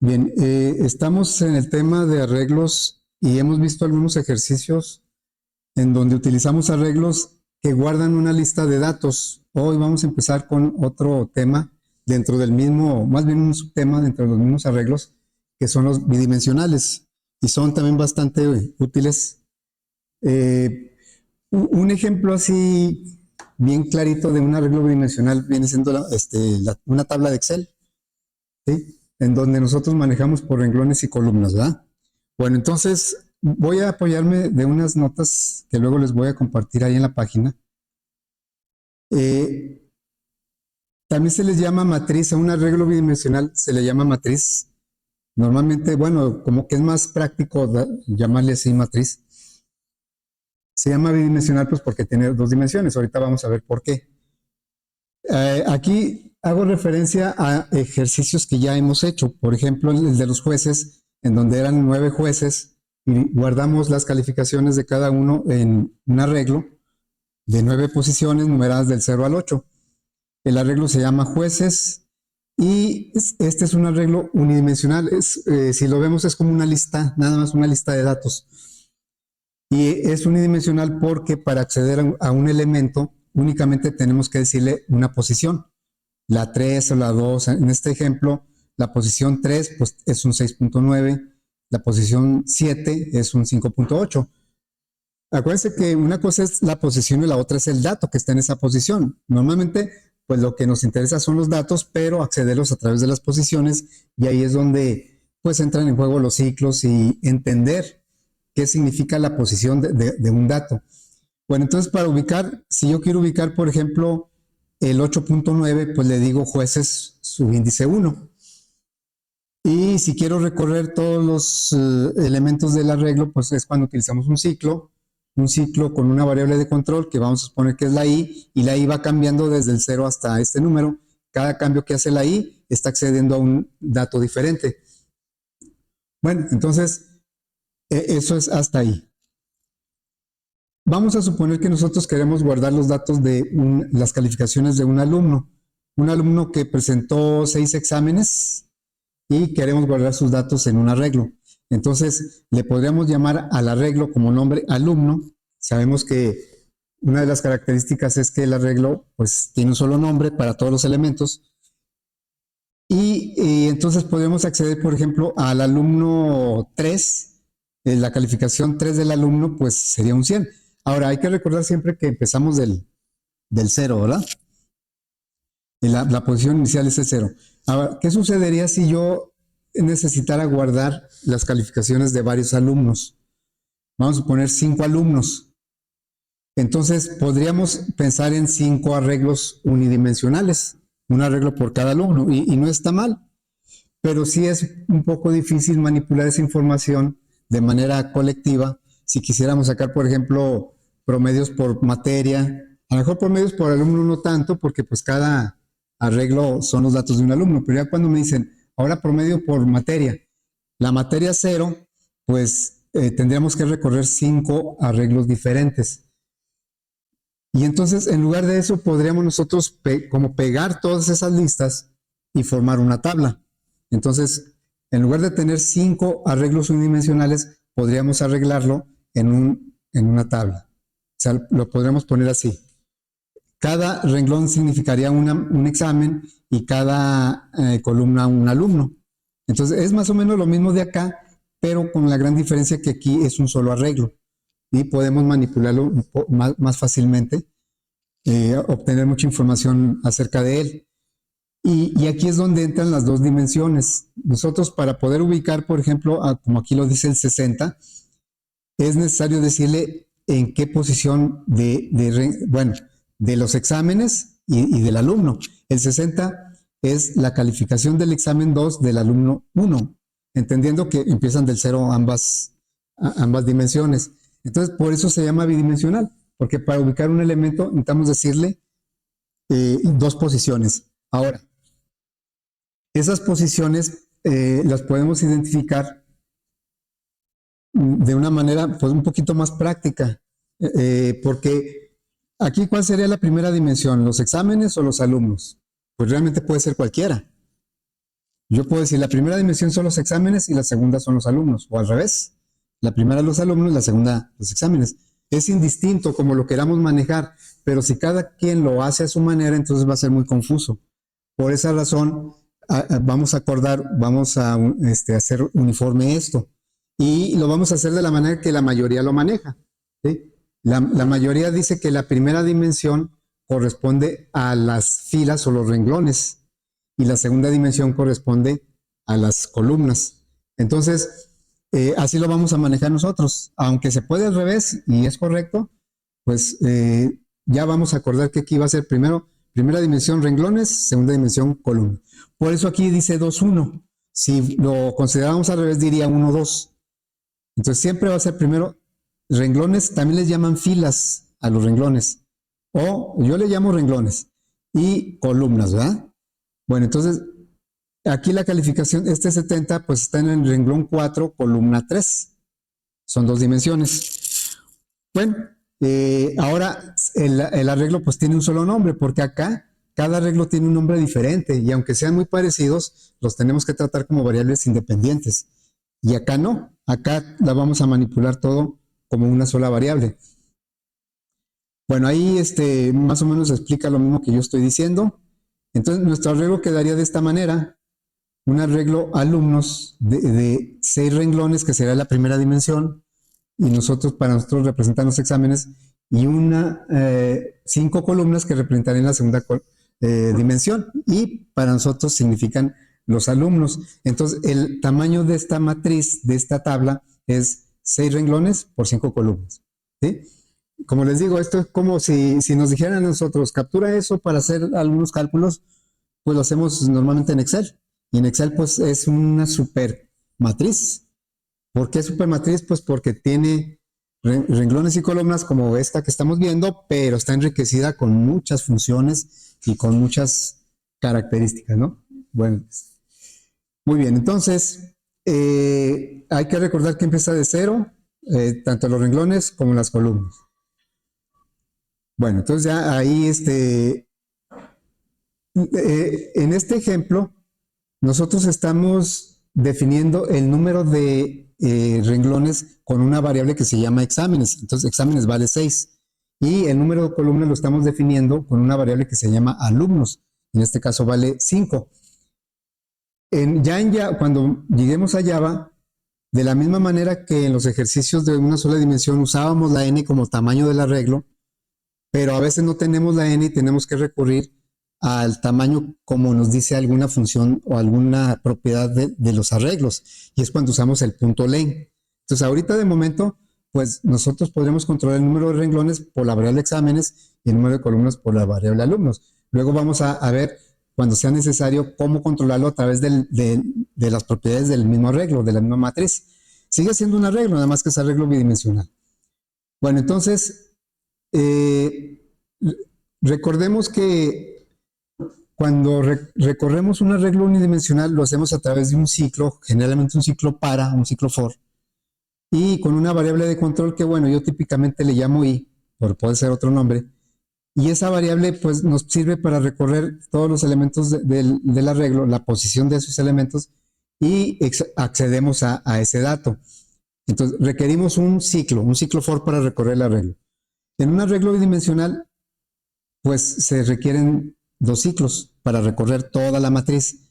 Bien, estamos en el tema de arreglos y hemos visto algunos ejercicios en donde utilizamos arreglos que guardan una lista de datos. Hoy vamos a empezar con otro tema dentro del mismo, más bien un subtema dentro de los mismos arreglos, que son los bidimensionales y son también bastante útiles. Un ejemplo así bien clarito de un arreglo bidimensional viene siendo una tabla de Excel, ¿sí? En donde nosotros manejamos por renglones y columnas, ¿verdad? Bueno, entonces voy a apoyarme de unas notas que luego les voy a compartir ahí en la página. También se les llama matriz, a un arreglo bidimensional se le llama matriz. Normalmente, bueno, como que es más práctico llamarle así matriz. Se llama bidimensional pues porque tiene dos dimensiones. Ahorita vamos a ver por qué. Aquí hago referencia a ejercicios que ya hemos hecho. Por ejemplo, el de los jueces, en donde eran 9 jueces y guardamos las calificaciones de cada uno en un arreglo de 9 posiciones numeradas del 0 al 8. El arreglo se llama jueces y este es un arreglo unidimensional. Si lo vemos es como una lista, nada más una lista de datos. Y es unidimensional porque para acceder a un elemento únicamente tenemos que decirle una posición, la 3 o la 2. En este ejemplo, la posición 3 pues, es un 6.9, la posición 7 es un 5.8. Acuérdense que una cosa es la posición y la otra es el dato que está en esa posición. Normalmente, pues lo que nos interesa son los datos, pero accederlos a través de las posiciones, y ahí es donde pues entran en juego los ciclos y entender qué significa la posición de un dato. Bueno, entonces para ubicar, si yo quiero ubicar, por ejemplo, el 8.9, pues le digo jueces subíndice 1. Y si quiero recorrer todos los elementos del arreglo, pues es cuando utilizamos un ciclo con una variable de control que vamos a suponer que es la i, y la i va cambiando desde el 0 hasta este número. Cada cambio que hace la i está accediendo a un dato diferente. Bueno, entonces eso es hasta ahí. Vamos a suponer que nosotros queremos guardar los datos de las calificaciones de un alumno que presentó 6 exámenes y queremos guardar sus datos en un arreglo. Entonces, le podríamos llamar al arreglo como nombre alumno. Sabemos que una de las características es que el arreglo pues, tiene un solo nombre para todos los elementos. Y entonces podemos acceder, por ejemplo, al alumno 3. La calificación 3 del alumno pues sería un 100. Ahora, hay que recordar siempre que empezamos del 0, ¿verdad? La posición inicial es el 0. Ahora, ¿qué sucedería si yo necesitara guardar las calificaciones de varios alumnos? Vamos a poner 5 alumnos. Entonces, podríamos pensar en 5 arreglos unidimensionales, un arreglo por cada alumno, y no está mal, pero sí es un poco difícil manipular esa información de manera colectiva. Si quisiéramos sacar, por ejemplo, promedios por materia, a lo mejor promedios por alumno no tanto, porque pues cada arreglo son los datos de un alumno, pero ya cuando me dicen, ahora promedio por materia, la materia 0, pues tendríamos que recorrer 5 arreglos diferentes. Y entonces, en lugar de eso, podríamos nosotros como pegar todas esas listas y formar una tabla. Entonces, en lugar de tener 5 arreglos unidimensionales, podríamos arreglarlo en una tabla. O sea, lo podríamos poner así. Cada renglón significaría un examen y cada columna un alumno. Entonces, es más o menos lo mismo de acá, pero con la gran diferencia que aquí es un solo arreglo y podemos manipularlo más fácilmente, obtener mucha información acerca de él. Y aquí es donde entran las dos dimensiones. Nosotros, para poder ubicar, por ejemplo, como aquí lo dice el 60, es necesario decirle en qué posición de los exámenes y del alumno. El 60 es la calificación del examen 2 del alumno 1, entendiendo que empiezan del 0 ambas dimensiones. Entonces, por eso se llama bidimensional, porque para ubicar un elemento necesitamos decirle 2 posiciones. Ahora, esas posiciones las podemos identificar de una manera pues, un poquito más práctica, porque aquí, ¿cuál sería la primera dimensión? ¿Los exámenes o los alumnos? Pues realmente puede ser cualquiera. Yo puedo decir, la primera dimensión son los exámenes y la segunda son los alumnos, o al revés. La primera los alumnos, la segunda los exámenes. Es indistinto como lo queramos manejar, pero si cada quien lo hace a su manera, entonces va a ser muy confuso. Por esa razón, vamos a acordar, vamos a hacer uniforme esto. Y lo vamos a hacer de la manera que la mayoría lo maneja. ¿Sí? La mayoría dice que la primera dimensión corresponde a las filas o los renglones y la segunda dimensión corresponde a las columnas. Entonces, así lo vamos a manejar nosotros. Aunque se puede al revés y es correcto, pues ya vamos a acordar que aquí va a ser primera dimensión renglones, segunda dimensión columna. Por eso aquí dice 2, 1. Si lo consideramos al revés, diría 1, 2. Entonces siempre va a ser primero renglones, también les llaman filas a los renglones, o yo le llamo renglones, y columnas, ¿verdad? Bueno, entonces aquí la calificación, este 70, pues está en el renglón 4, columna 3. Son 2 dimensiones. Bueno, ahora el arreglo pues tiene un solo nombre, porque acá cada arreglo tiene un nombre diferente, y aunque sean muy parecidos, los tenemos que tratar como variables independientes. Y acá no, acá la vamos a manipular todo como una sola variable. Bueno, ahí más o menos explica lo mismo que yo estoy diciendo. Entonces, nuestro arreglo quedaría de esta manera. Un arreglo alumnos de 6 renglones, que será la primera dimensión, y para nosotros representan los exámenes, y 5 columnas que representarían la segunda dimensión, y para nosotros significan los alumnos. Entonces, el tamaño de esta matriz, de esta tabla, es 6 renglones por 5 columnas. ¿Sí? Como les digo, esto es como si nos dijeran a nosotros, captura eso para hacer algunos cálculos, pues lo hacemos normalmente en Excel. Y en Excel, pues es una super matriz. ¿Por qué super matriz? Pues porque tiene renglones y columnas como esta que estamos viendo, pero está enriquecida con muchas funciones y con muchas características, ¿no? Bueno, muy bien, entonces hay que recordar que empieza de 0, tanto los renglones como las columnas. Bueno, entonces ya ahí en este ejemplo, nosotros estamos definiendo el número de renglones con una variable que se llama exámenes. Entonces, exámenes vale 6. Y el número de columnas lo estamos definiendo con una variable que se llama alumnos. En este caso vale 5. Cuando lleguemos a Java, de la misma manera que en los ejercicios de una sola dimensión usábamos la n como tamaño del arreglo, pero a veces no tenemos la n y tenemos que recurrir al tamaño como nos dice alguna función o alguna propiedad de los arreglos, y es cuando usamos el punto len. Entonces ahorita de momento, pues nosotros podremos controlar el número de renglones por la variable exámenes y el número de columnas por la variable alumnos. Luego vamos a ver, cuando sea necesario, cómo controlarlo a través de las propiedades del mismo arreglo, de la misma matriz. Sigue siendo un arreglo, nada más que es arreglo bidimensional. Bueno, entonces recordemos que cuando recorremos un arreglo unidimensional lo hacemos a través de un ciclo, generalmente un ciclo un ciclo for, y con una variable de control que, bueno, yo típicamente le llamo i, pero puede ser otro nombre, y esa variable pues nos sirve para recorrer todos los elementos del arreglo, la posición de esos elementos, y accedemos a ese dato. Entonces requerimos un ciclo for para recorrer el arreglo. En un arreglo bidimensional, pues se requieren 2 ciclos para recorrer toda la matriz.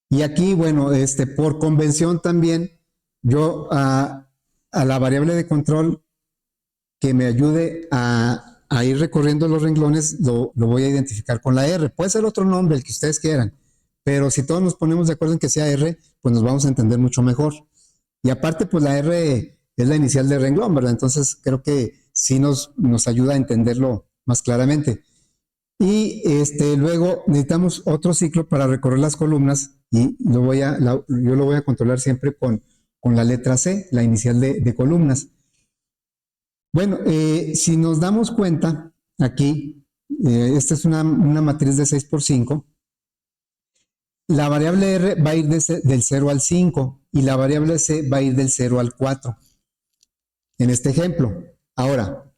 Y aquí, bueno, por convención también, yo a la variable de control que me ayude a ir recorriendo los renglones, lo voy a identificar con la R. Puede ser otro nombre, el que ustedes quieran, pero si todos nos ponemos de acuerdo en que sea R, pues nos vamos a entender mucho mejor. Y aparte, pues la R es la inicial de renglón, ¿verdad? Entonces creo que sí nos ayuda a entenderlo más claramente. Y luego necesitamos otro ciclo para recorrer las columnas, y yo lo voy a controlar siempre con la letra C, la inicial de columnas. Bueno, si nos damos cuenta, aquí, esta es una matriz de 6 por 5, la variable R va a ir del 0 al 5 y la variable C va a ir del 0 al 4. En este ejemplo. Ahora,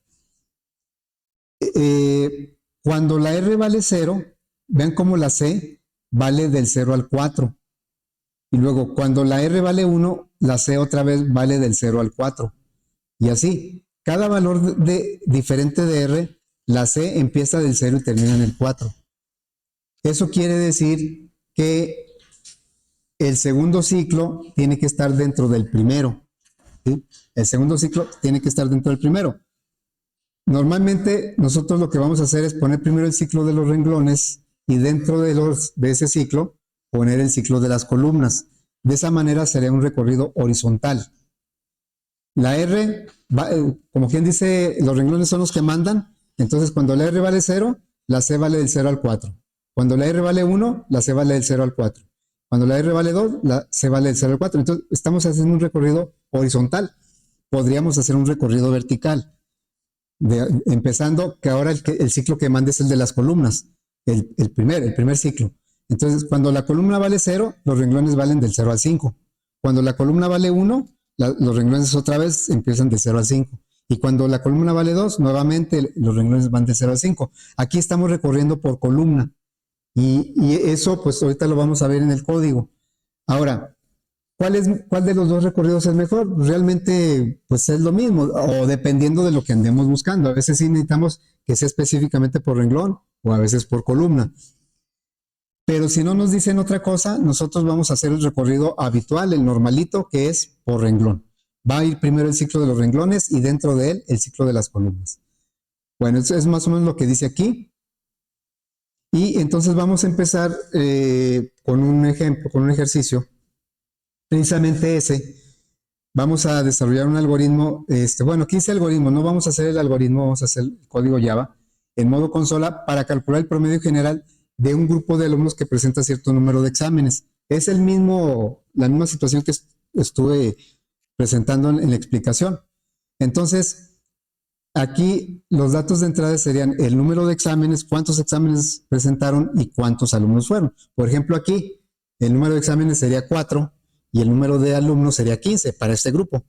cuando la R vale 0, vean cómo la C vale del 0 al 4. Y luego, cuando la R vale 1, la C otra vez vale del 0 al 4. Y así, cada valor diferente de R, la C empieza del 0 y termina en el 4. Eso quiere decir que el segundo ciclo tiene que estar dentro del primero. ¿Sí? El segundo ciclo tiene que estar dentro del primero. Normalmente nosotros lo que vamos a hacer es poner primero el ciclo de los renglones y dentro de ese ciclo poner el ciclo de las columnas. De esa manera sería un recorrido horizontal. La R, como quien dice, los renglones son los que mandan. Entonces, cuando la R vale 0, la C vale del 0 al 4. Cuando la R vale 1, la C vale del 0 al 4. Cuando la R vale 2, la C vale del 0 al 4. Entonces, estamos haciendo un recorrido horizontal. Podríamos hacer un recorrido vertical. Empezando que ahora el ciclo que manda es el de las columnas, el primer ciclo. Entonces, cuando la columna vale 0, los renglones valen del 0 al 5. Cuando la columna vale 1, los renglones otra vez empiezan de 0 al 5. Y cuando la columna vale 2, nuevamente los renglones van de 0 al 5. Aquí estamos recorriendo por columna. Y eso, pues ahorita lo vamos a ver en el código. Ahora, ¿cuál de los dos recorridos es mejor? Realmente, pues es lo mismo, o dependiendo de lo que andemos buscando. A veces sí necesitamos que sea específicamente por renglón o a veces por columna. Pero si no nos dicen otra cosa, nosotros vamos a hacer el recorrido habitual, el normalito, que es por renglón. Va a ir primero el ciclo de los renglones y dentro de él el ciclo de las columnas. Bueno, eso es más o menos lo que dice aquí. Y entonces vamos a empezar con un ejemplo, con un ejercicio. Precisamente ese. Vamos a desarrollar un algoritmo. Bueno, aquí dice algoritmo, no vamos a hacer el algoritmo, vamos a hacer el código Java en modo consola para calcular el promedio general de un grupo de alumnos que presenta cierto número de exámenes. Es la misma situación que estuve presentando en la explicación. Entonces, aquí los datos de entrada serían el número de exámenes, cuántos exámenes presentaron y cuántos alumnos fueron. Por ejemplo, aquí el número de exámenes sería 4 y el número de alumnos sería 15 para este grupo.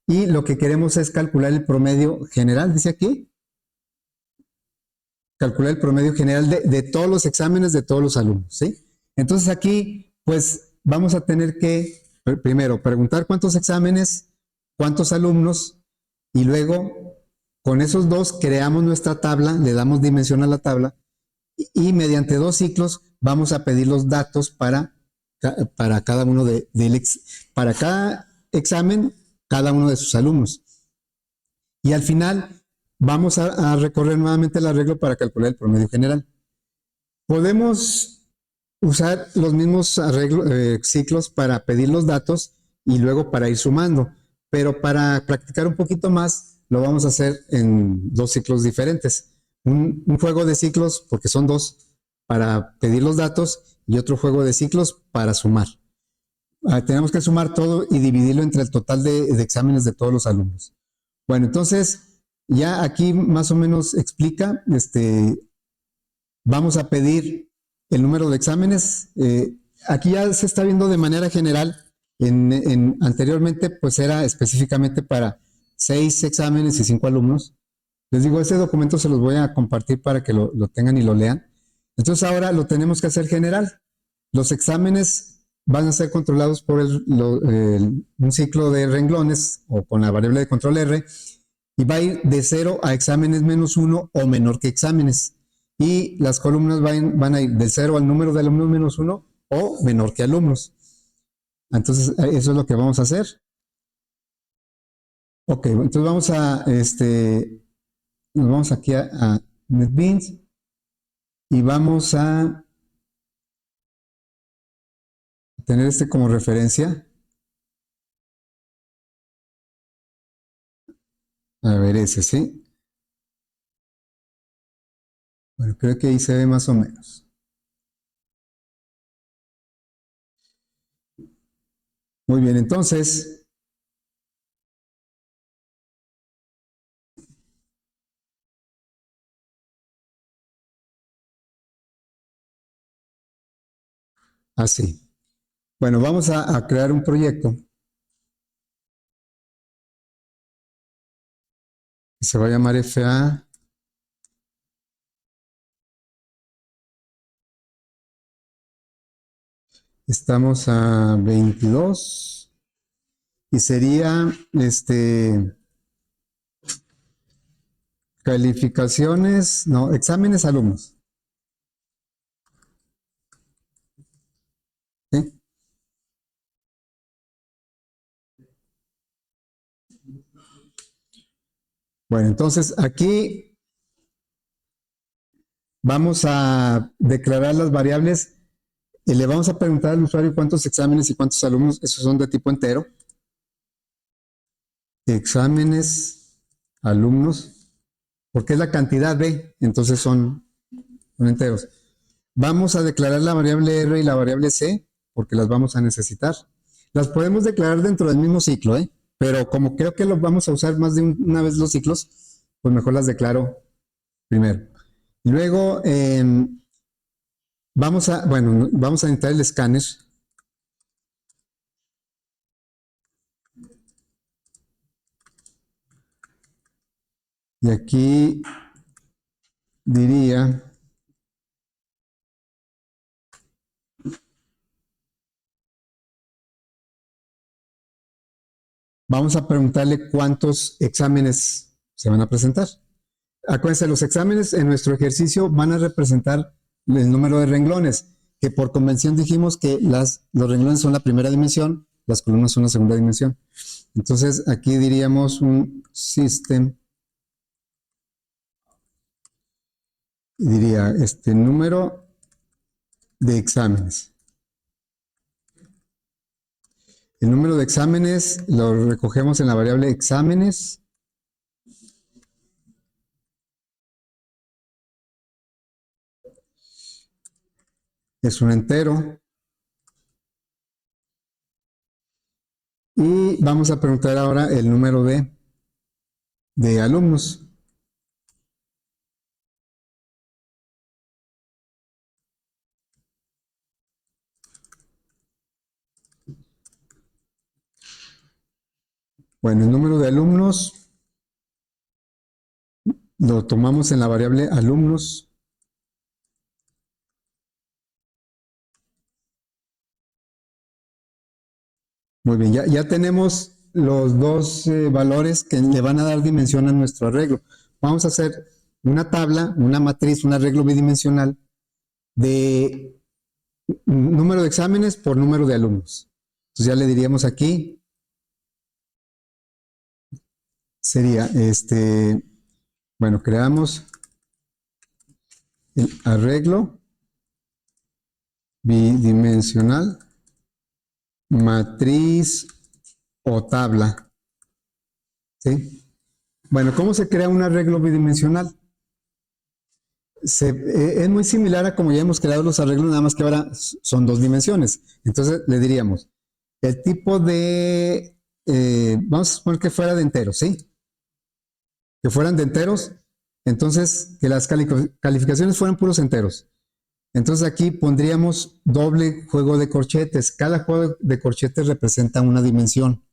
Y lo que queremos es calcular el promedio general, dice aquí, calcular el promedio general de todos los exámenes de todos los alumnos, ¿sí? Entonces aquí, pues vamos a tener que, primero, preguntar cuántos exámenes, cuántos alumnos, y luego con esos dos creamos nuestra tabla, le damos dimensión a la tabla, y mediante dos ciclos vamos a pedir los datos para cada uno para cada examen, cada uno de sus alumnos. Y al final vamos a recorrer nuevamente el arreglo para calcular el promedio general. Podemos usar los mismos ciclos para pedir los datos y luego para ir sumando, pero para practicar un poquito más lo vamos a hacer en dos ciclos diferentes. Un juego de ciclos, porque son dos, para pedir los datos y otro juego de ciclos para sumar. Tenemos que sumar todo y dividirlo entre el total de exámenes de todos los alumnos. Bueno, entonces ya aquí más o menos explica, vamos a pedir el número de exámenes. Aquí ya se está viendo de manera general. Anteriormente, pues era específicamente para 6 exámenes y 5 alumnos. Les digo, ese documento se los voy a compartir para que lo tengan y lo lean. Entonces ahora lo tenemos que hacer general. Los exámenes van a ser controlados por un ciclo de renglones o con la variable de control R y va a ir de 0 a exámenes menos 1 o menor que exámenes. Y las columnas van a ir del 0 al número de alumnos menos 1 o menor que alumnos. Entonces, eso es lo que vamos a hacer. Ok, entonces nos vamos aquí a NetBeans y vamos a tener como referencia. A ver, ese, ¿sí? Bueno, creo que ahí se ve más o menos. Muy bien, entonces, así. Bueno, vamos a crear un proyecto que se va a llamar FA. Estamos a 22 y sería calificaciones, no, exámenes alumnos. ¿Sí? Bueno, entonces aquí vamos a declarar las variables y le vamos a preguntar al usuario cuántos exámenes y cuántos alumnos, esos son de tipo entero. Exámenes, alumnos, porque es la cantidad de, entonces son enteros. Vamos a declarar la variable R y la variable C, porque las vamos a necesitar. Las podemos declarar dentro del mismo ciclo, pero como creo que los vamos a usar más de una vez los ciclos, pues mejor las declaro primero. Luego, vamos a necesitar el escáner. Y aquí diría, vamos a preguntarle cuántos exámenes se van a presentar. Acuérdense, los exámenes en nuestro ejercicio van a representar el número de renglones, que por convención dijimos que los renglones son la primera dimensión, las columnas son la segunda dimensión. Entonces aquí diríamos un system, diría número de exámenes. El número de exámenes lo recogemos en la variable exámenes. Es un entero. Y vamos a preguntar ahora el número de alumnos. Bueno, el número de alumnos lo tomamos en la variable alumnos. Muy bien, ya tenemos los dos valores que le van a dar dimensión a nuestro arreglo. Vamos a hacer una tabla, una matriz, un arreglo bidimensional de número de exámenes por número de alumnos. Entonces ya le diríamos aquí, sería bueno, creamos el arreglo bidimensional, matriz o tabla. ¿Sí? Bueno, ¿cómo se crea un arreglo bidimensional? Es muy similar a como ya hemos creado los arreglos, nada más que ahora son dos dimensiones. Entonces le diríamos, el tipo de, vamos a suponer que fuera de enteros, ¿sí? Que fueran de enteros, entonces que las calificaciones fueran puros enteros. Entonces aquí pondríamos doble juego de corchetes. Cada juego de corchetes representa una dimensión.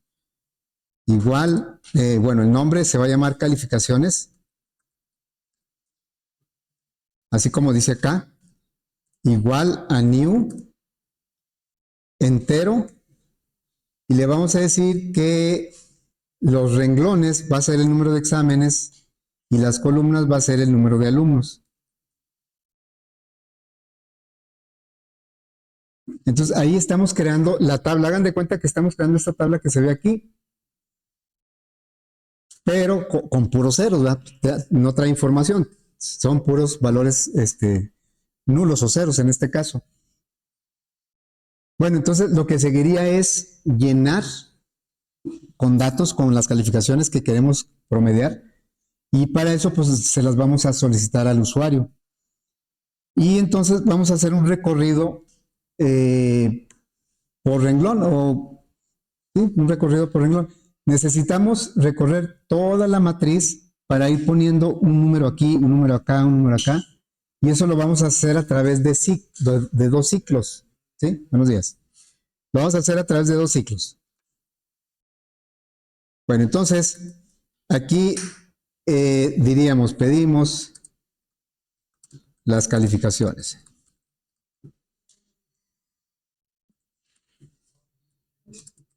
Igual, bueno, el nombre se va a llamar calificaciones, así como dice acá, igual a new entero, y le vamos a decir que los renglones va a ser el número de exámenes y las columnas va a ser el número de alumnos. Entonces ahí estamos creando la tabla. Hagan de cuenta que estamos creando esta tabla que se ve aquí, pero con puros ceros, ¿verdad? No trae información, son puros valores nulos o ceros en este caso. Bueno, entonces lo que seguiría es llenar con datos, con las calificaciones que queremos promediar, y para eso pues se las vamos a solicitar al usuario. Y entonces vamos a hacer un recorrido por renglón, o ¿sí? Un recorrido por renglón. Necesitamos recorrer toda la matriz para ir poniendo un número aquí, un número acá, un número acá, y eso lo vamos a hacer a través de dos ciclos. ¿Sí? Buenos días. Lo vamos a hacer a través de dos ciclos. Bueno, entonces, aquí diríamos, pedimos las calificaciones.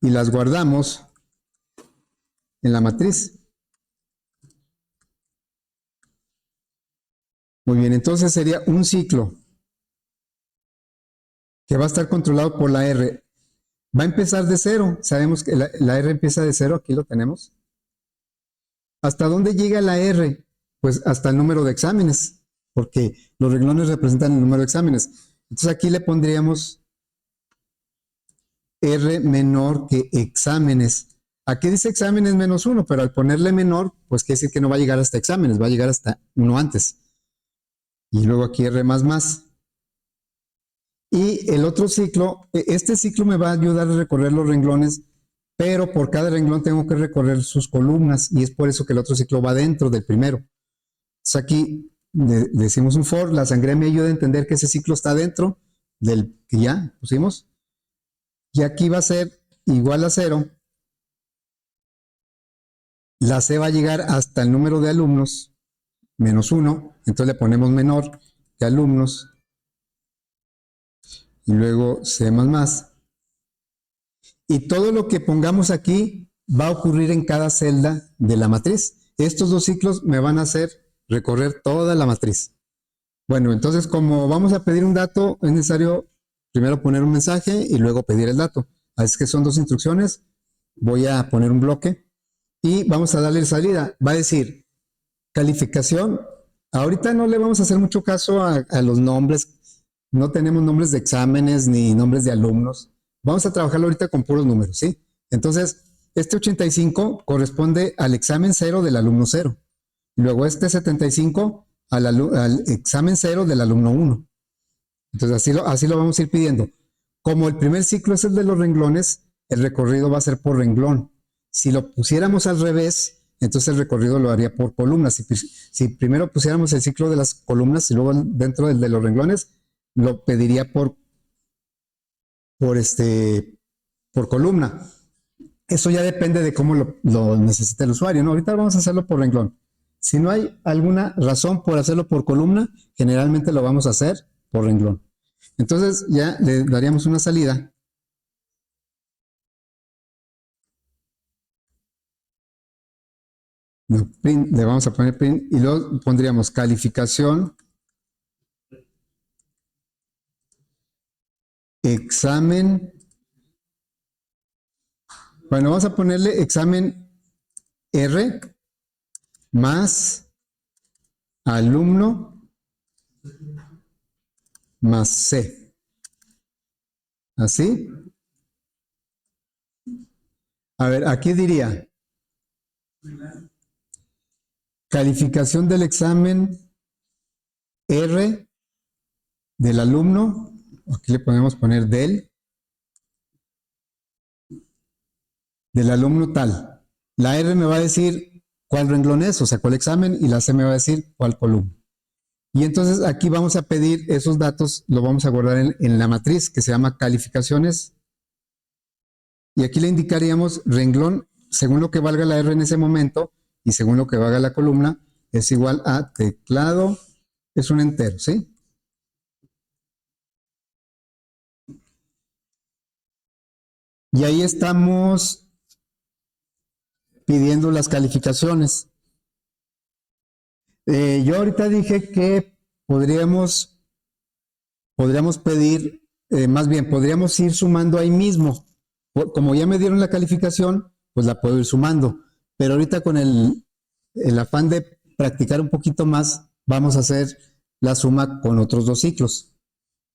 y las guardamos en la matriz. Muy bien, entonces sería un ciclo que va a estar controlado por la R. Va a empezar de cero. Sabemos que la R empieza de cero, aquí lo tenemos. ¿Hasta dónde llega la R? Pues hasta el número de exámenes, porque los renglones representan el número de exámenes. Entonces aquí le pondríamos R menor que exámenes. Aquí dice exámenes menos 1, pero al ponerle menor, pues quiere decir que no va a llegar hasta exámenes, va a llegar hasta uno antes. Y luego aquí R más más. Y el otro ciclo, este ciclo me va a ayudar a recorrer los renglones, pero por cada renglón tengo que recorrer sus columnas, y es por eso que el otro ciclo va dentro del primero. Entonces aquí decimos un for, la sangre me ayuda a entender que ese ciclo está dentro del que ya pusimos. Y aquí va a ser igual a 0. La C va a llegar hasta el número de alumnos, menos 1. Entonces le ponemos menor que alumnos. Y luego C más más. Y todo lo que pongamos aquí va a ocurrir en cada celda de la matriz. Estos dos ciclos me van a hacer recorrer toda la matriz. Bueno, entonces como vamos a pedir un dato, es necesario primero poner un mensaje y luego pedir el dato. Así que son dos instrucciones. Voy a poner un bloque y vamos a darle salida. Va a decir calificación. Ahorita no le vamos a hacer mucho caso a los nombres. No tenemos nombres de exámenes ni nombres de alumnos. Vamos a trabajarlo ahorita con puros números, ¿sí? Entonces, este 85 corresponde al examen 0 del alumno 0. Luego este 75 al examen 0 del alumno 1. Entonces, así lo vamos a ir pidiendo. Como el primer ciclo es el de los renglones, el recorrido va a ser por renglón. Si lo pusiéramos al revés, entonces el recorrido lo haría por columnas. Si primero pusiéramos el ciclo de las columnas y luego dentro del de los renglones, lo pediría por columna. Eso ya depende de cómo lo necesite el usuario, ¿no? Ahorita vamos a hacerlo por renglón. Si no hay alguna razón por hacerlo por columna, generalmente lo vamos a hacer por renglón. Entonces ya le daríamos una salida. No, print, le vamos a poner print y luego pondríamos calificación, examen. Bueno, vamos a ponerle examen R más alumno más C. ¿Así? A ver, aquí diría calificación del examen R del alumno. Aquí le podemos poner del alumno tal. La R me va a decir cuál renglón es, o sea, cuál examen, y la C me va a decir cuál columna. Y entonces aquí vamos a pedir esos datos, lo vamos a guardar en la matriz que se llama calificaciones. Y aquí le indicaríamos renglón, según lo que valga la R en ese momento y según lo que valga la columna, es igual a teclado, es un entero, ¿sí? Y ahí estamos pidiendo las calificaciones. Yo ahorita dije que podríamos pedir, más bien, podríamos ir sumando ahí mismo. Como ya me dieron la calificación, pues la puedo ir sumando. Pero ahorita con el afán de practicar un poquito más, vamos a hacer la suma con otros dos ciclos.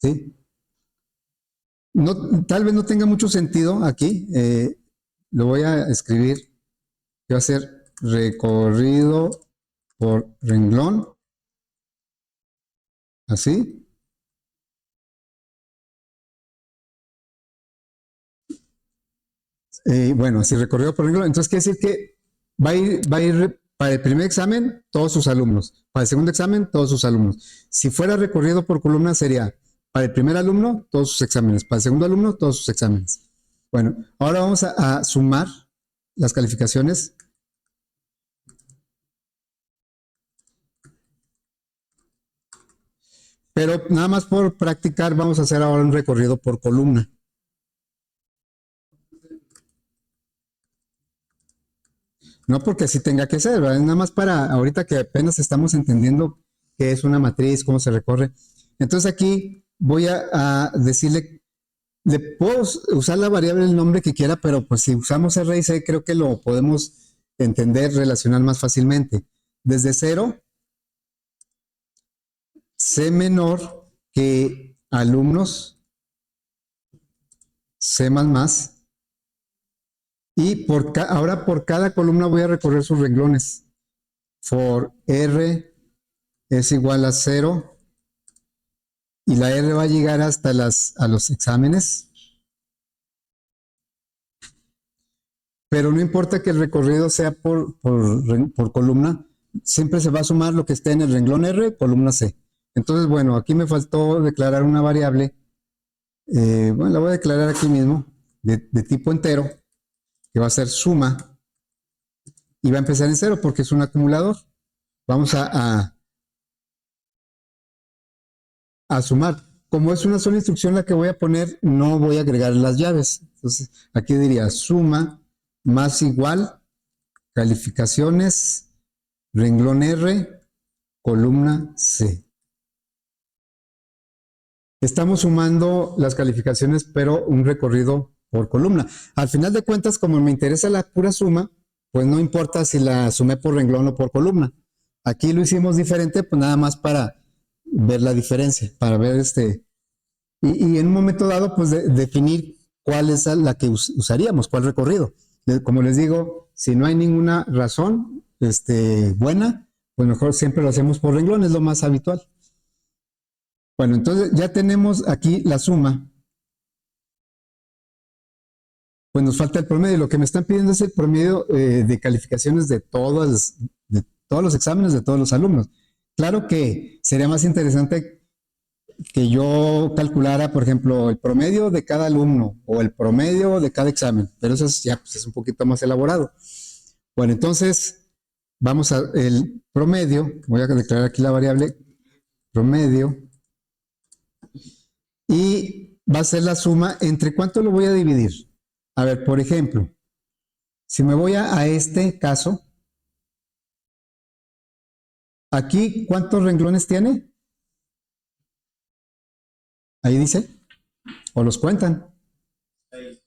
¿Sí? No, tal vez no tenga mucho sentido aquí. Lo voy a escribir. Voy a hacer recorrido por renglón. Así. Bueno, así recorrido por renglón. Entonces quiere decir que va a ir para el primer examen todos sus alumnos, para el segundo examen todos sus alumnos. Si fuera recorrido por columna sería para el primer alumno todos sus exámenes, para el segundo alumno todos sus exámenes. Bueno, ahora vamos a sumar las calificaciones. Pero nada más por practicar vamos a hacer ahora un recorrido por columna. No porque así tenga que ser, ¿verdad? Es nada más para ahorita que apenas estamos entendiendo qué es una matriz, cómo se recorre. Entonces aquí voy a decirle, le puedo usar la variable el nombre que quiera, pero pues si usamos R y C creo que lo podemos entender, relacionar más fácilmente. Desde 0, C menor que alumnos, C++, y ahora por cada columna voy a recorrer sus renglones. For R es igual a 0 y la R va a llegar hasta a los exámenes. Pero no importa que el recorrido sea por columna, siempre se va a sumar lo que esté en el renglón R, columna C. Entonces, bueno, aquí me faltó declarar una variable. Bueno, la voy a declarar aquí mismo, de tipo entero, que va a ser suma, y va a empezar en 0 porque es un acumulador. Vamos a sumar. Como es una sola instrucción la que voy a poner, no voy a agregar las llaves. Entonces, aquí diría suma más igual, calificaciones, renglón R, columna C. Estamos sumando las calificaciones, pero un recorrido por columna. Al final de cuentas, como me interesa la pura suma, pues no importa si la sumé por renglón o por columna. Aquí lo hicimos diferente, pues nada más para ver la diferencia, para ver y en un momento dado, pues definir cuál es la que usaríamos, cuál recorrido. Como les digo, si no hay ninguna razón buena, pues mejor siempre lo hacemos por renglón, es lo más habitual. Bueno, entonces ya tenemos aquí la suma. Pues nos falta el promedio. Lo que me están pidiendo es el promedio de calificaciones de todos los exámenes de todos los alumnos. Claro que sería más interesante que yo calculara, por ejemplo, el promedio de cada alumno o el promedio de cada examen, pero eso ya pues, es un poquito más elaborado. Bueno, entonces vamos al promedio. Voy a declarar aquí la variable promedio y va a ser la suma. ¿Entre cuánto lo voy a dividir? A ver, por ejemplo, si me voy a este caso, aquí, ¿cuántos renglones tiene? Ahí dice, o los cuentan.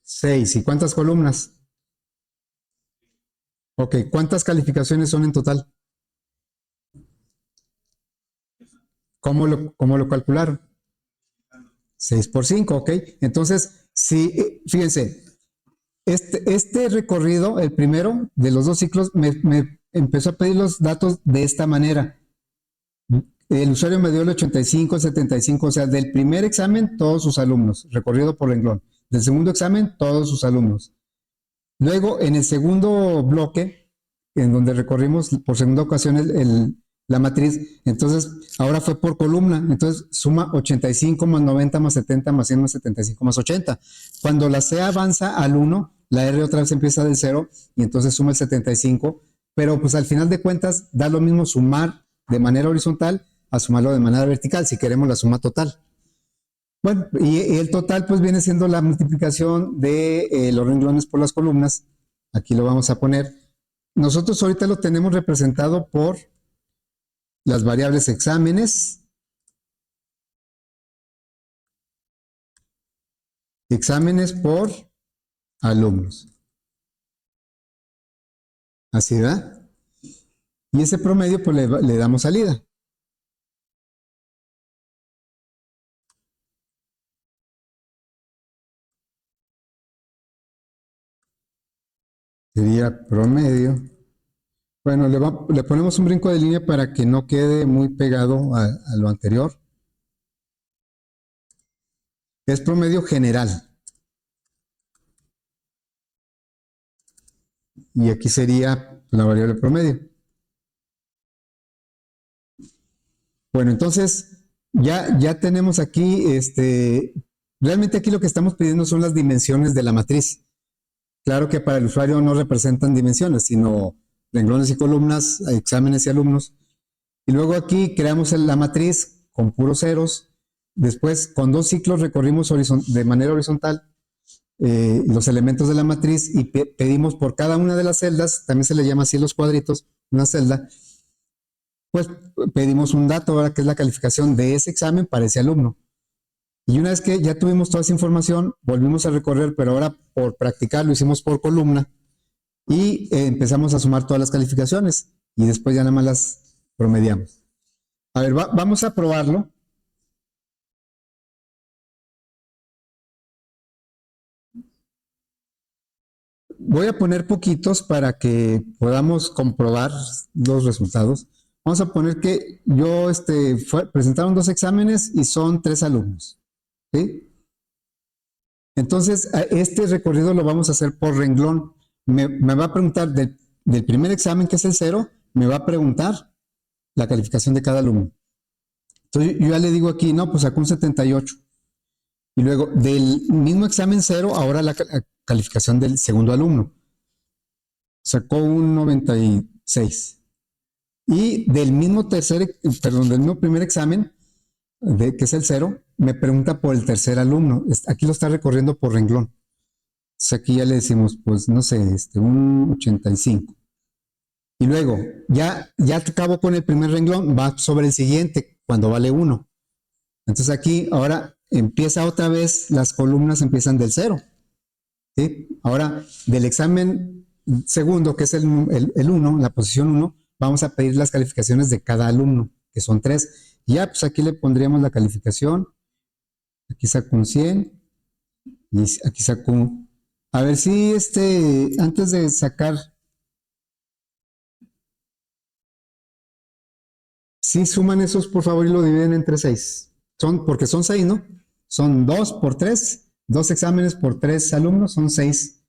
6. ¿Y cuántas columnas? Ok, ¿cuántas calificaciones son en total? ¿Cómo lo calcularon? 6 por 5, ok. Entonces, si, fíjense, este recorrido, el primero de los dos ciclos, me empezó a pedir los datos de esta manera. El usuario me dio el 85, el 75, o sea, del primer examen, todos sus alumnos, recorrido por renglón. Del segundo examen, todos sus alumnos. Luego, en el segundo bloque, en donde recorrimos por segunda ocasión la matriz, entonces ahora fue por columna, entonces suma 85 más 90 más 70 más 100 más 75 más 80. Cuando la C avanza al 1, la R otra vez empieza del 0 y entonces suma el 75, pero pues al final de cuentas da lo mismo sumar de manera horizontal a sumarlo de manera vertical si queremos la suma total. Bueno, y el total pues viene siendo la multiplicación de los renglones por las columnas. Aquí lo vamos a poner. Nosotros ahorita lo tenemos representado por las variables exámenes, exámenes por alumnos. Así da. Y ese promedio pues le damos salida. Sería promedio. Bueno, le ponemos un brinco de línea para que no quede muy pegado a lo anterior. Es promedio general. Y aquí sería la variable promedio. Bueno, entonces ya tenemos aquí, realmente aquí lo que estamos pidiendo son las dimensiones de la matriz. Claro que para el usuario no representan dimensiones, sino renglones y columnas, exámenes y alumnos. Y luego aquí creamos la matriz con puros ceros. Después, con dos ciclos recorrimos de manera horizontal. los elementos de la matriz y pedimos por cada una de las celdas, también se le llama así los cuadritos, una celda, pues pedimos un dato, ahora que es la calificación de ese examen para ese alumno. Y una vez que ya tuvimos toda esa información, volvimos a recorrer, pero ahora por practicar lo hicimos por columna y empezamos a sumar todas las calificaciones y después ya nada más las promediamos. A ver, vamos a probarlo. Voy a poner poquitos para que podamos comprobar los resultados. Vamos a poner que yo presentaron 2 exámenes y son 3 alumnos. ¿Sí? Entonces, este recorrido lo vamos a hacer por renglón. Me va a preguntar del primer examen, que es el 0, me va a preguntar la calificación de cada alumno. Entonces, yo ya le digo aquí, no, pues sacó un 78. Y luego, del mismo examen 0, ahora la calificación del segundo alumno. Sacó un 96. Y del mismo del mismo primer examen, que es el 0, me pregunta por el tercer alumno. Aquí lo está recorriendo por renglón. Entonces aquí ya le decimos, pues no sé, un 85. Y luego, ya acabo con el primer renglón, va sobre el siguiente, cuando vale 1. Entonces aquí, ahora empieza otra vez, las columnas empiezan del 0. ¿Sí? Ahora, del examen segundo, que es el 1, la posición 1, vamos a pedir las calificaciones de cada alumno, que son 3. Ya, pues aquí le pondríamos la calificación. Aquí saco un 100 y aquí saco un... A ver si antes de sacar, si suman esos por favor y lo dividen entre 6. Porque son 6, ¿no? Son 2 por 3, 2 exámenes por 3 alumnos, son 6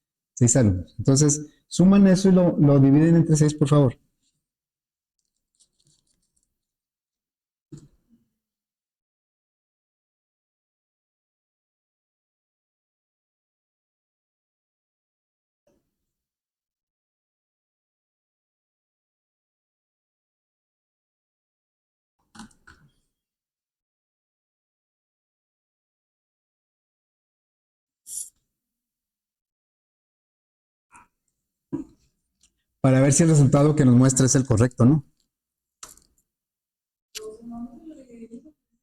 alumnos. Entonces, suman eso y lo dividen entre 6, por favor. Para ver si el resultado que nos muestra es el correcto, ¿no?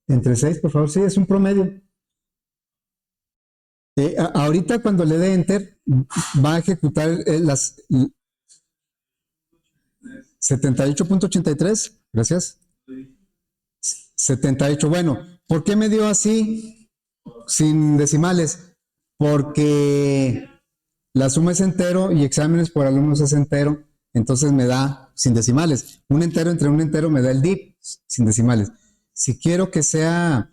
Entre 6, por favor, sí, es un promedio. Ahorita cuando le dé Enter, va a ejecutar las 78.83, gracias. 78, bueno, ¿por qué me dio así sin decimales? Porque la suma es entero y exámenes por alumnos es entero, entonces me da sin decimales. Un entero entre un entero me da el DIP sin decimales. Si quiero que sea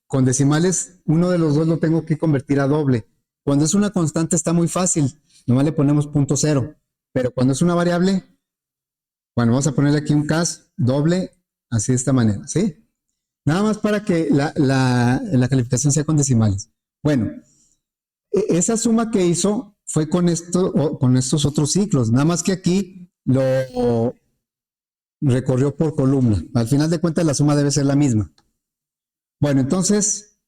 con decimales, uno de los dos lo tengo que convertir a doble. Cuando es una constante está muy fácil, nomás le ponemos punto cero, pero cuando es una variable, bueno, vamos a ponerle aquí un cas doble, así de esta manera, ¿sí? Nada más para que la calificación sea con decimales. Bueno, esa suma que hizo fue con estos otros ciclos, nada más que aquí lo recorrió por columna. Al final de cuentas la suma debe ser la misma. Bueno, entonces,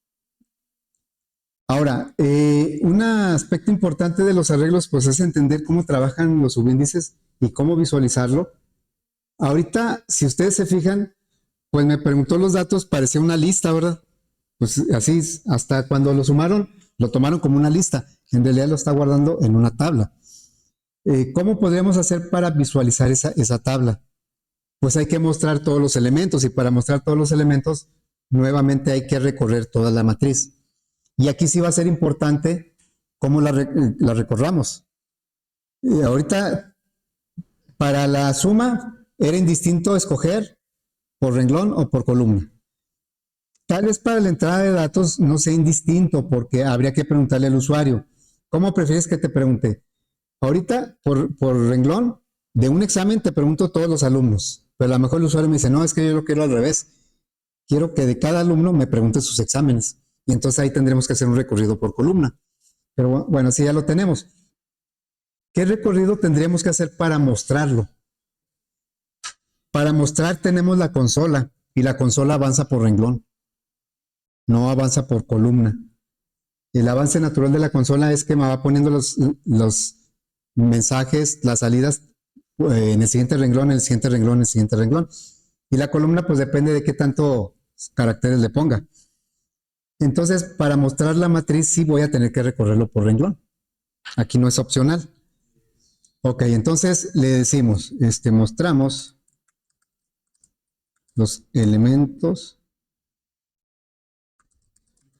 ahora, un aspecto importante de los arreglos pues es entender cómo trabajan los subíndices y cómo visualizarlo. Ahorita, si ustedes se fijan, pues me preguntó los datos, parecía una lista, ¿verdad? Pues así, hasta cuando lo sumaron, lo tomaron como una lista. En realidad lo está guardando en una tabla. ¿Cómo podríamos hacer para visualizar esa tabla? Pues hay que mostrar todos los elementos y para mostrar todos los elementos, nuevamente hay que recorrer toda la matriz. Y aquí sí va a ser importante cómo la recorramos. Ahorita, para la suma, era indistinto escoger por renglón o por columna. Tal vez para la entrada de datos no sea indistinto porque habría que preguntarle al usuario, ¿cómo prefieres que te pregunte? Ahorita, por renglón, de un examen te pregunto todos los alumnos, pero a lo mejor el usuario me dice, no, es que yo lo quiero al revés. Quiero que de cada alumno me pregunte sus exámenes. Y entonces ahí tendremos que hacer un recorrido por columna. Pero bueno, sí, ya lo tenemos. ¿Qué recorrido tendríamos que hacer para mostrarlo? Para mostrar tenemos la consola y la consola avanza por renglón, no avanza por columna. el avance natural de la consola es que me va poniendo los mensajes, las salidas en el siguiente renglón, en el siguiente renglón, en el siguiente renglón. Y la columna pues depende de qué tanto caracteres le ponga. Entonces, para mostrar la matriz sí voy a tener que recorrerlo por renglón. Aquí no es opcional. Ok, entonces le decimos, mostramos los elementos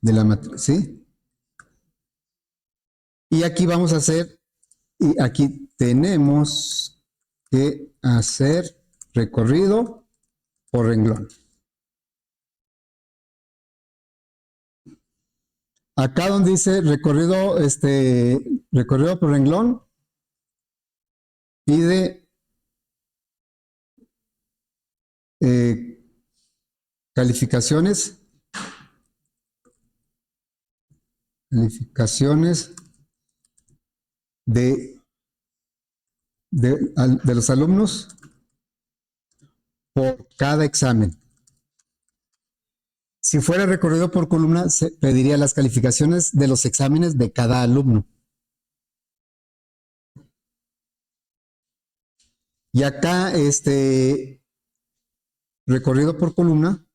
de la matriz, ¿sí? Y aquí vamos a hacer, y aquí tenemos que hacer recorrido por renglón. Acá donde dice recorrido, recorrido por renglón, pide calificaciones de, de los alumnos por cada examen. Si fuera recorrido por columna, se pediría las calificaciones de los exámenes de cada alumno. Y acá, recorrido por columna,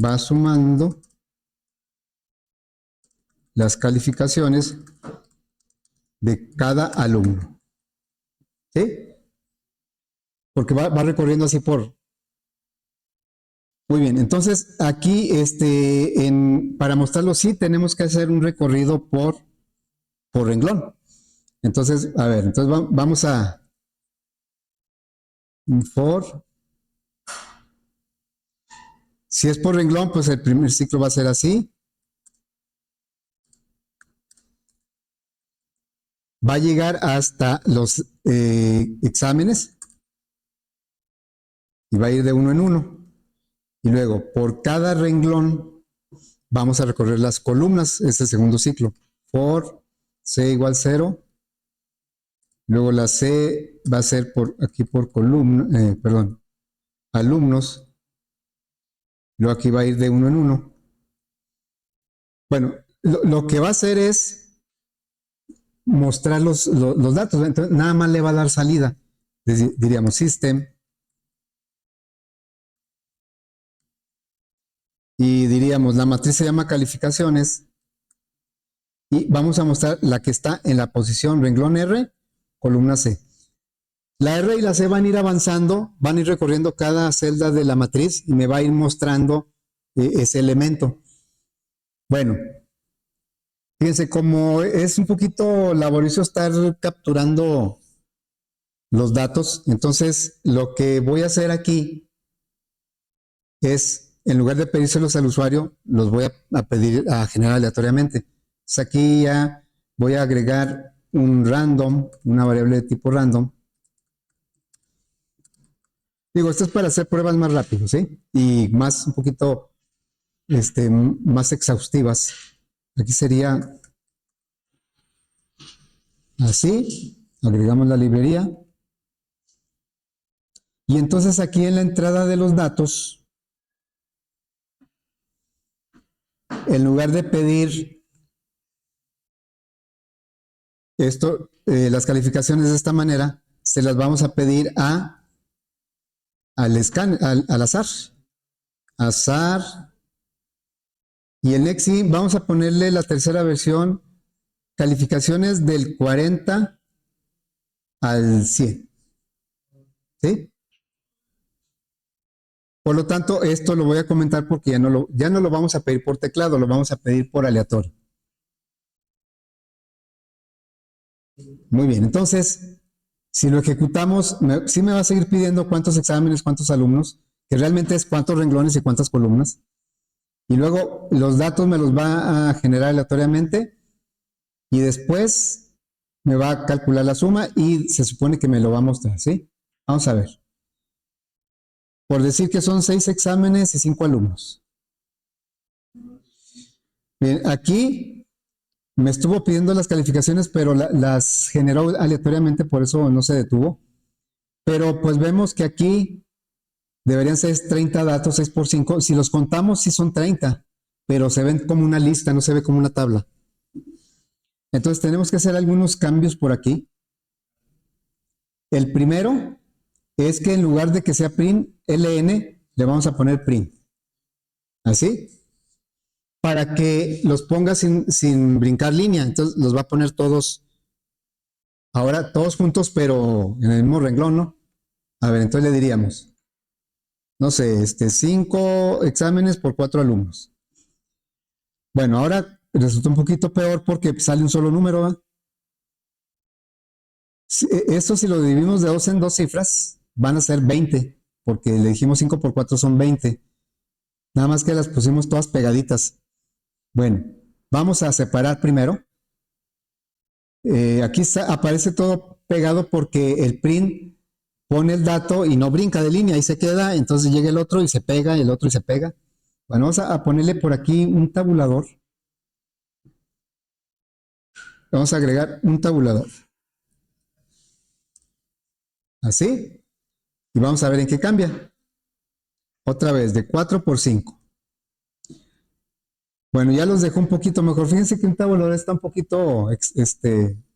va sumando las calificaciones de cada alumno. ¿Sí? Porque va recorriendo así por... Muy bien, entonces aquí, para mostrarlo, sí tenemos que hacer un recorrido por renglón. Entonces, a ver, entonces vamos a... For... Si es por renglón, pues el primer ciclo va a ser así. Va a llegar hasta los exámenes y va a ir de uno en uno. Y luego, por cada renglón, vamos a recorrer las columnas, este segundo ciclo. For C igual 0. Luego la C va a ser aquí por columna, perdón, alumnos. Luego aquí va a ir de uno en uno. Bueno, lo que va a hacer es mostrar los datos. Entonces, nada más le va a dar salida. Diríamos system. Y diríamos, la matriz se llama calificaciones. Y vamos a mostrar la que está en la posición renglón R, columna C. La R y la C van a ir avanzando, van a ir recorriendo cada celda de la matriz y me va a ir mostrando ese elemento. Bueno, fíjense, como es un poquito laborioso estar capturando los datos, entonces lo que voy a hacer aquí es, en lugar de pedírselos al usuario, los voy a pedir a generar aleatoriamente. Entonces aquí ya voy a agregar un random, una variable de tipo random. Digo, esto es para hacer pruebas más rápido, ¿sí? Y más, un poquito, más exhaustivas. Aquí sería así, agregamos la librería. Y entonces aquí en la entrada de los datos, en lugar de pedir esto, las calificaciones de esta manera, se las vamos a pedir al azar. Azar. Y en Lexi vamos a ponerle la tercera versión, calificaciones del 40 al 100. ¿Sí? Por lo tanto, esto lo voy a comentar porque ya no lo vamos a pedir por teclado, lo vamos a pedir por aleatorio. Muy bien, entonces, si lo ejecutamos, sí me va a seguir pidiendo cuántos exámenes, cuántos alumnos, que realmente es cuántos renglones y cuántas columnas. Y luego los datos me los va a generar aleatoriamente y después me va a calcular la suma y se supone que me lo va a mostrar, ¿sí? Vamos a ver. Por decir que son 6 exámenes y 5 alumnos. Bien, aquí me estuvo pidiendo las calificaciones, pero las generó aleatoriamente, por eso no se detuvo. Pero pues vemos que aquí deberían ser 30 datos, 6 por 5. Si los contamos, sí son 30. pero se ven como una lista, no se ve como una tabla. Entonces tenemos que hacer algunos cambios por aquí. El primero es que en lugar de que sea print ln, le vamos a poner print. Así. Para que los ponga sin brincar línea. Entonces los va a poner todos, ahora todos juntos, pero en el mismo renglón, ¿no? A ver, entonces le diríamos, no sé, 5 exámenes por 4 alumnos. Bueno, ahora resulta un poquito peor porque sale un solo número, ¿eh? Esto si lo dividimos de 2 en 2 cifras, van a ser 20, porque le dijimos 5 por 4 son 20. Nada más que las pusimos todas pegaditas. Bueno, vamos a separar primero. Aquí aparece todo pegado porque el print pone el dato y no brinca de línea, ahí se queda, entonces llega el otro y se pega, el otro y se pega. Bueno, vamos a ponerle por aquí un tabulador. Vamos a agregar un tabulador. Así. Y vamos a ver en qué cambia. Otra vez, de 4 por 5. Bueno, ya los dejo un poquito mejor. Fíjense que un tabulador está un poquito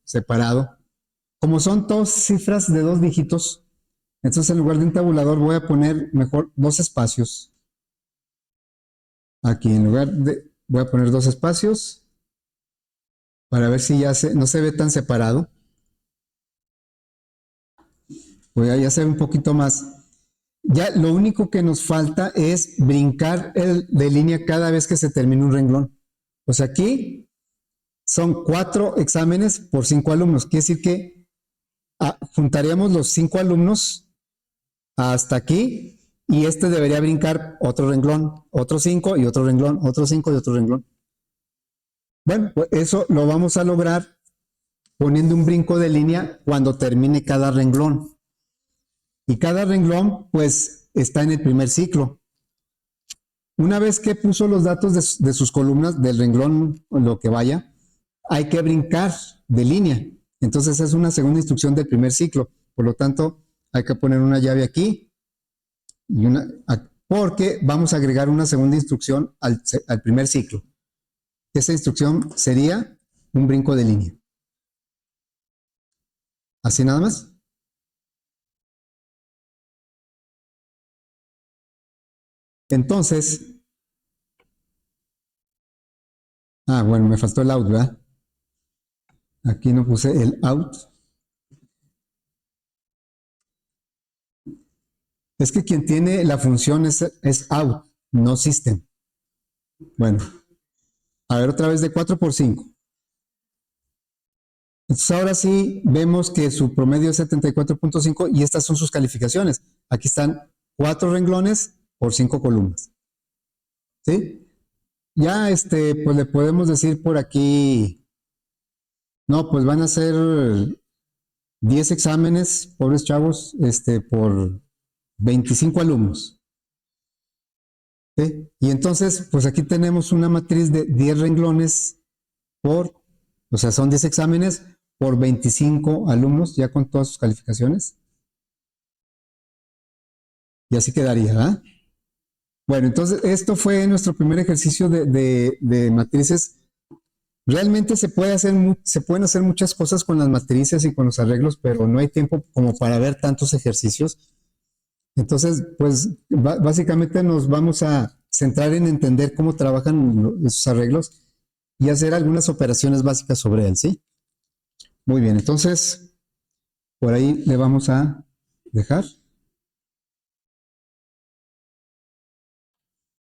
separado. Como son dos cifras de 2 dígitos, entonces en lugar de un tabulador voy a poner mejor 2 espacios. Aquí en lugar de, voy a poner 2 espacios para ver si ya no se ve tan separado. Ya se ve un poquito más. Ya lo único que nos falta es brincar de línea cada vez que se termine un renglón. Pues aquí son 4 exámenes por 5 alumnos. Quiere decir que juntaríamos los 5 alumnos hasta aquí y debería brincar otro renglón, otro 5 y otro renglón, otro 5 y otro renglón. Bueno, pues eso lo vamos a lograr poniendo un brinco de línea cuando termine cada renglón. Y cada renglón, pues, está en el primer ciclo. Una vez que puso los datos de sus columnas, del renglón, lo que vaya, hay que brincar de línea. Entonces es una segunda instrucción del primer ciclo. Por lo tanto, hay que poner una llave aquí, porque vamos a agregar una segunda instrucción al primer ciclo. Esa instrucción sería un brinco de línea. Así nada más. Entonces, bueno, me faltó el out, ¿verdad? Aquí no puse el out. Es que quien tiene la función es out, no system. Bueno, a ver otra vez de 4 por 5. Entonces ahora sí vemos que su promedio es 74.5 y estas son sus calificaciones. Aquí están 4 renglones por 5 columnas. ¿Sí? Ya pues le podemos decir por aquí, no, pues van a ser 10 exámenes, pobres chavos, por 25 alumnos. ¿Sí? Y entonces, pues aquí tenemos una matriz de 10 renglones o sea, son 10 exámenes por 25 alumnos, ya con todas sus calificaciones. Y así quedaría, ¿verdad? Bueno, entonces esto fue nuestro primer ejercicio de matrices. Realmente se pueden hacer muchas cosas con las matrices y con los arreglos, pero no hay tiempo como para ver tantos ejercicios. Entonces, pues básicamente nos vamos a centrar en entender cómo trabajan esos arreglos y hacer algunas operaciones básicas sobre él, ¿sí? Muy bien, entonces por ahí le vamos a dejar.